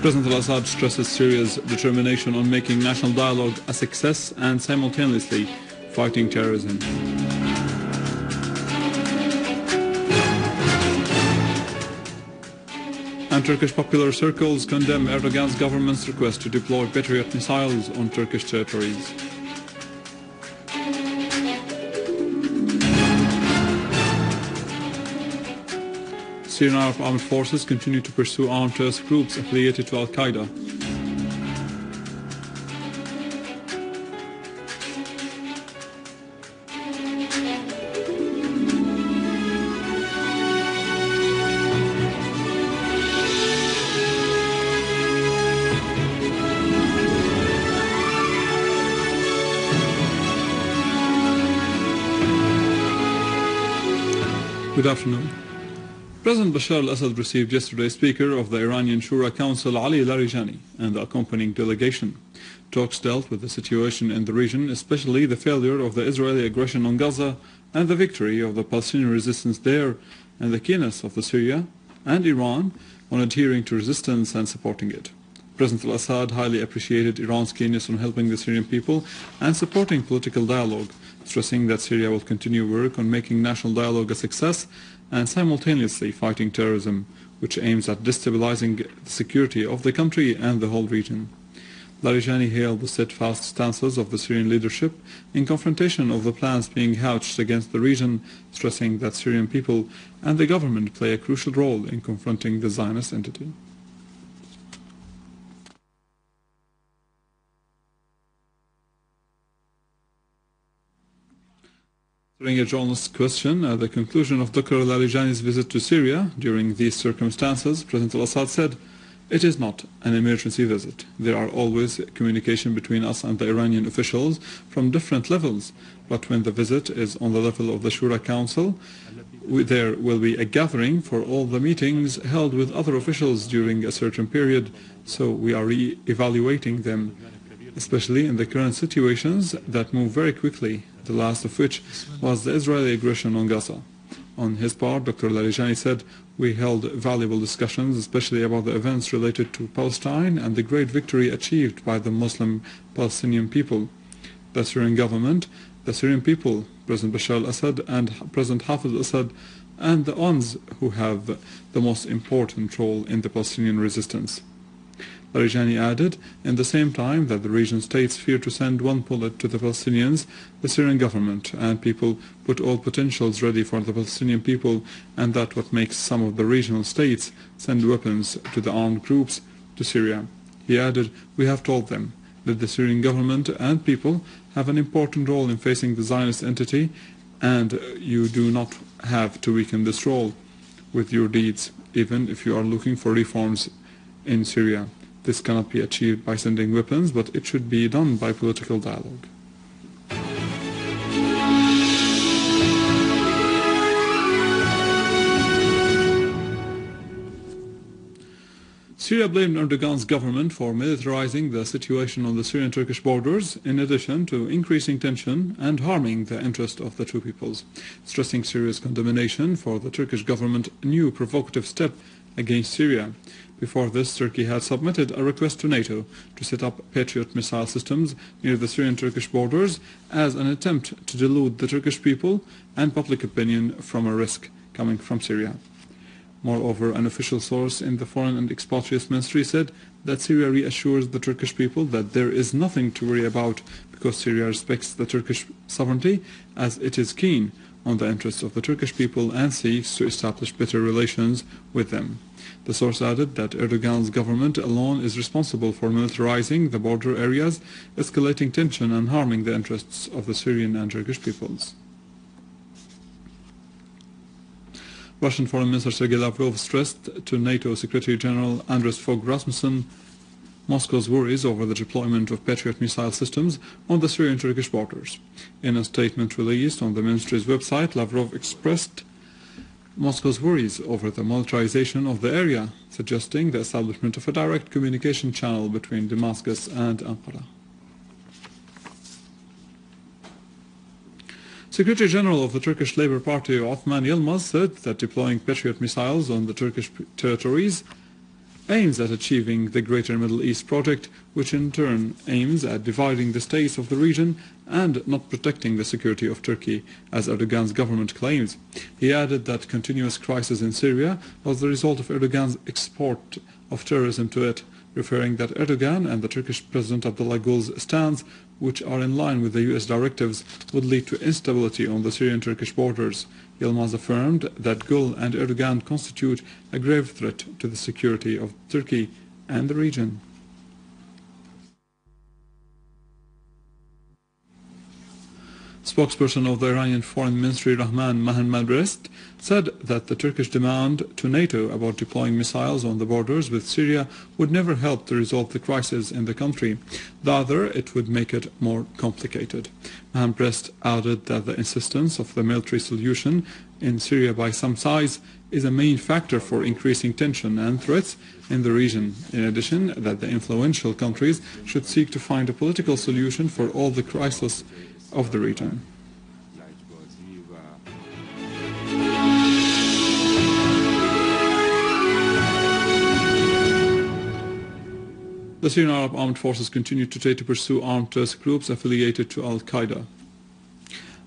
President al-Assad stresses Syria's determination on making national dialogue a success and simultaneously fighting terrorism. And Turkish popular circles condemn Erdogan's government's request to deploy Patriot missiles on Turkish territories. Syrian armed forces continue to pursue armed terrorist groups affiliated to al-Qaeda. Good afternoon. President Bashar Assad received yesterday Speaker of the Iranian Shura Council Ali Larijani and the accompanying delegation. Talks dealt with the situation in the region, especially the failure of the Israeli aggression on Gaza and the victory of the Palestinian resistance there, and the keenness of Syria and Iran on adhering to resistance and supporting it. President al-Assad highly appreciated Iran's keenness on helping the Syrian people and supporting political dialogue, stressing that Syria will continue work on making national dialogue a success and simultaneously fighting terrorism, which aims at destabilizing the security of the country and the whole region. Larijani hailed the steadfast stances of the Syrian leadership in confrontation of the plans being hatched against the region, stressing that Syrian people and the government play a crucial role in confronting the Zionist entity. During a journalist's question at the conclusion of Dr. Larijani's visit to Syria, during these circumstances, President al-Assad said, "It is not an emergency visit. There are always communication between us and the Iranian officials from different levels, but when the visit is on the level of the Shura Council, there will be a gathering for all the meetings held with other officials during a certain period, so we are re-evaluating them, especially in the current situations that move very quickly, the last of which was the Israeli aggression on Gaza." On his part, Dr. Larijani said, "We held valuable discussions, especially about the events related to Palestine and the great victory achieved by the Muslim Palestinian people, the Syrian government, the Syrian people, President Bashar al-Assad and President Hafiz al-Assad, and the ones who have the most important role in the Palestinian resistance." Larijani added, in the same time, that the region states fear to send one bullet to the Palestinians, the Syrian government and people put all potentials ready for the Palestinian people, and that what makes some of the regional states send weapons to the armed groups to Syria. He added, "We have told them that the Syrian government and people have an important role in facing the Zionist entity, and you do not have to weaken this role with your deeds, even if you are looking for reforms in Syria. This cannot be achieved by sending weapons, but it should be done by political dialogue." Syria blamed Erdogan's government for militarizing the situation on the Syrian-Turkish borders, in addition to increasing tension and harming the interest of the two peoples, stressing Syria's condemnation for the Turkish government's new provocative step against Syria. Before this, Turkey had submitted a request to NATO to set up Patriot missile systems near the Syrian-Turkish borders as an attempt to delude the Turkish people and public opinion from a risk coming from Syria. Moreover, an official source in the Foreign and Expatriates Ministry said that Syria reassures the Turkish people that there is nothing to worry about because Syria respects the Turkish sovereignty as it is keen on the interests of the Turkish people and seeks to establish better relations with them. The source added that Erdogan's government alone is responsible for militarizing the border areas, escalating tension and harming the interests of the Syrian and Turkish peoples. Russian Foreign Minister Sergei Lavrov stressed to NATO Secretary General Andres Fogh Rasmussen Moscow's worries over the deployment of Patriot missile systems on the Syrian-Turkish borders. In a statement released on the ministry's website, Lavrov expressed Moscow's worries over the militarization of the area, suggesting the establishment of a direct communication channel between Damascus and Ankara. Secretary General of the Turkish Labour Party Othman Yilmaz said that deploying Patriot missiles on the Turkish territories aims at achieving the Greater Middle East project, which in turn aims at dividing the states of the region and not protecting the security of Turkey, as Erdogan's government claims. He added that continuous crisis in Syria was the result of Erdogan's export of terrorism to it, referring that Erdogan and the Turkish President Abdullah Gül's stance, which are in line with the US directives, would lead to instability on the Syrian-Turkish borders. Yilmaz affirmed that Gül and Erdogan constitute a grave threat to the security of Turkey and the region. Spokesperson of the Iranian Foreign Ministry Rahman Mahanmadrest said that the Turkish demand to NATO about deploying missiles on the borders with Syria would never help to resolve the crisis in the country. Rather, it would make it more complicated. Mahanmadrest added that the insistence of the military solution in Syria by some sides is a main factor for increasing tension and threats in the region. In addition, that the influential countries should seek to find a political solution for all the crises of the region. The Syrian Arab Armed Forces continue today to pursue armed terrorist groups affiliated to al-Qaeda.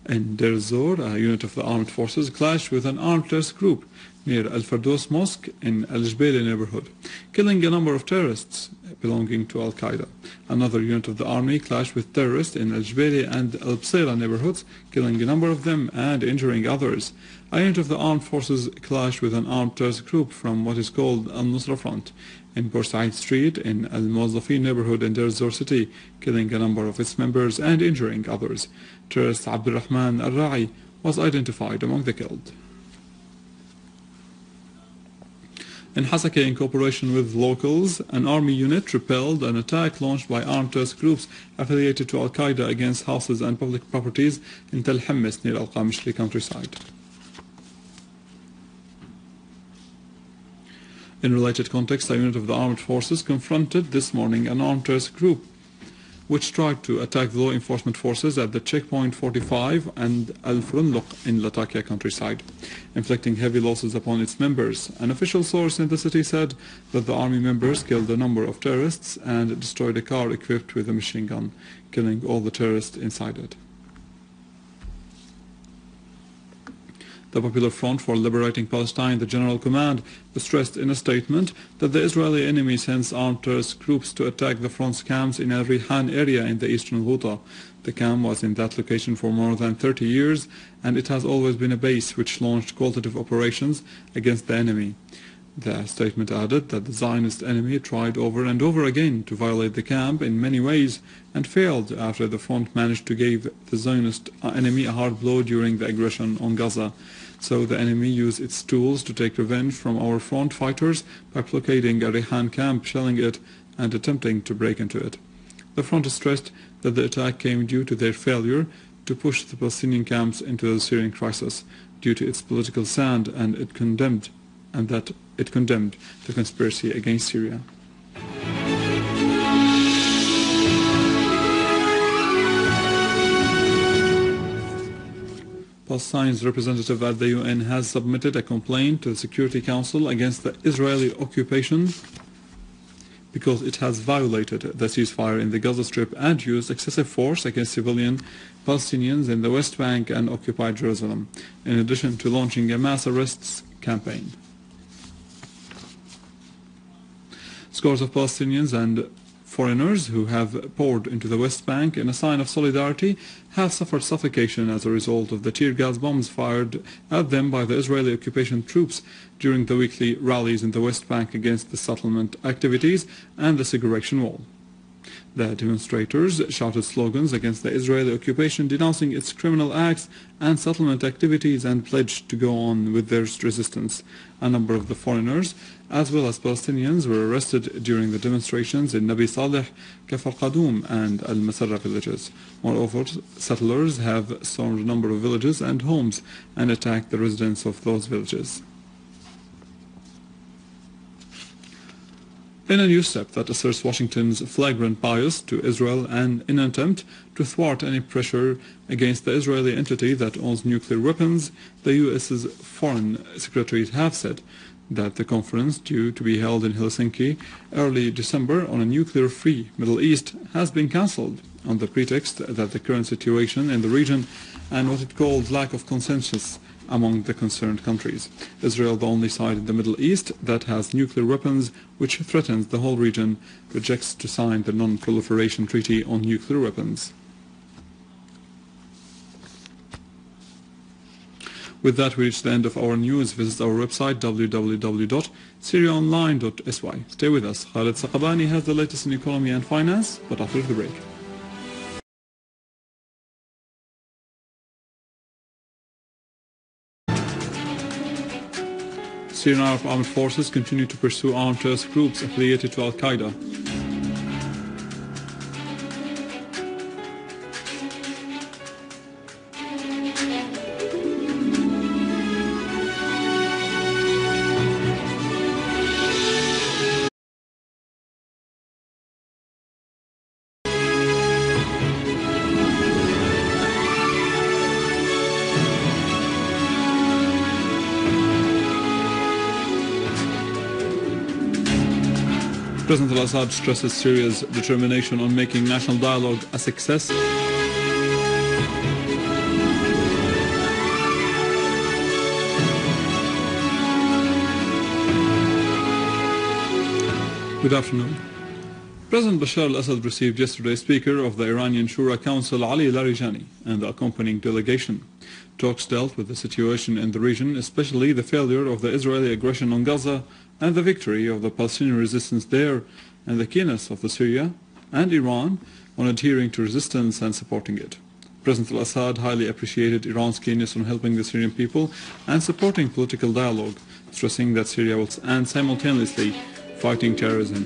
In Deir ez-Zor, a unit of the armed forces clashed with an armed terrorist group near Al-Fardos Mosque in Al-Jbeili neighborhood, killing a number of terrorists belonging to al-Qaeda. Another unit of the army clashed with terrorists in Al-Jbeili and Al-Bsira neighborhoods, killing a number of them and injuring others. A unit of the armed forces clashed with an armed terrorist group from what is called Al-Nusra Front in Bursaid Street in Al-Muwazzafin neighborhood in Deir ez-Zor city, killing a number of its members and injuring others. Terrorist Abdurrahman al-Ra'i was identified among the killed. In Hasakeh, in cooperation with locals, an army unit repelled an attack launched by armed terrorist groups affiliated to al-Qaeda against houses and public properties in Tel Hammis near Al-Qamishli countryside. In related context, a unit of the armed forces confronted this morning an armed terrorist group which tried to attack the law enforcement forces at the checkpoint 45 and Al-Frunluq in Latakia countryside, inflicting heavy losses upon its members. An official source in the city said that the army members killed a number of terrorists and destroyed a car equipped with a machine gun, killing all the terrorists inside it. The Popular Front for Liberating Palestine, the General Command, stressed in a statement that the Israeli enemy sends armed terrorist groups to attack the front's camps in Al Rihan area in the eastern Ghouta. The camp was in that location for more than 30 years, and it has always been a base which launched qualitative operations against the enemy. The statement added that the Zionist enemy tried over and over again to violate the camp in many ways and failed after the front managed to give the Zionist enemy a hard blow during the aggression on Gaza. So the enemy used its tools to take revenge from our front fighters by blockading a Rihan camp, shelling it, and attempting to break into it. The front stressed that the attack came due to their failure to push the Palestinian camps into the Syrian crisis due to its political stand, and it condemned the conspiracy against Syria. Palestine's representative at the UN has submitted a complaint to the Security Council against the Israeli occupation because it has violated the ceasefire in the Gaza Strip and used excessive force against civilian Palestinians in the West Bank and occupied Jerusalem, in addition to launching a mass arrests campaign. Scores of Palestinians and foreigners who have poured into the West Bank in a sign of solidarity have suffered suffocation as a result of the tear gas bombs fired at them by the Israeli occupation troops during the weekly rallies in the West Bank against the settlement activities and the segregation wall. The demonstrators shouted slogans against the Israeli occupation, denouncing its criminal acts and settlement activities, and pledged to go on with their resistance. A number of the foreigners, as well as Palestinians, were arrested during the demonstrations in Nabi Saleh, Kafar Qadoum, and Al-Masarra villages. Moreover, settlers have stormed a number of villages and homes and attacked the residents of those villages. In a new step that asserts Washington's flagrant bias to Israel and in an attempt to thwart any pressure against the Israeli entity that owns nuclear weapons, the U.S.'s Foreign Secretary have said that the conference, due to be held in Helsinki early December on a nuclear-free Middle East, has been cancelled on the pretext that the current situation in the region and what it called lack of consensus among the concerned countries. Israel, the only side in the Middle East that has nuclear weapons, which threatens the whole region, rejects to sign the Non-Proliferation Treaty on nuclear weapons. With that, we reach the end of our news. Visit our website www.syriaonline.sy. Stay with us. Khaled Saqabani has the latest in economy and finance, but after the break. Syrian Arab armed forces continue to pursue armed terrorist groups affiliated to al-Qaeda. President al-Assad stresses Syria's determination on making national dialogue a success. Good afternoon. President Bashar al-Assad received yesterday Speaker of the Iranian Shura Council Ali Larijani and the accompanying delegation. Talks dealt with the situation in the region, especially the failure of the Israeli aggression on Gaza and the victory of the Palestinian resistance there, and the keenness of Syria and Iran on adhering to resistance and supporting it. President al-Assad highly appreciated Iran's keenness on helping the Syrian people and supporting political dialogue, stressing that Syria will end simultaneously fighting terrorism.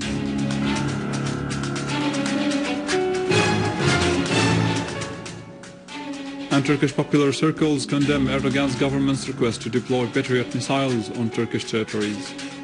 And Turkish popular circles condemn Erdogan's government's request to deploy Patriot missiles on Turkish territories.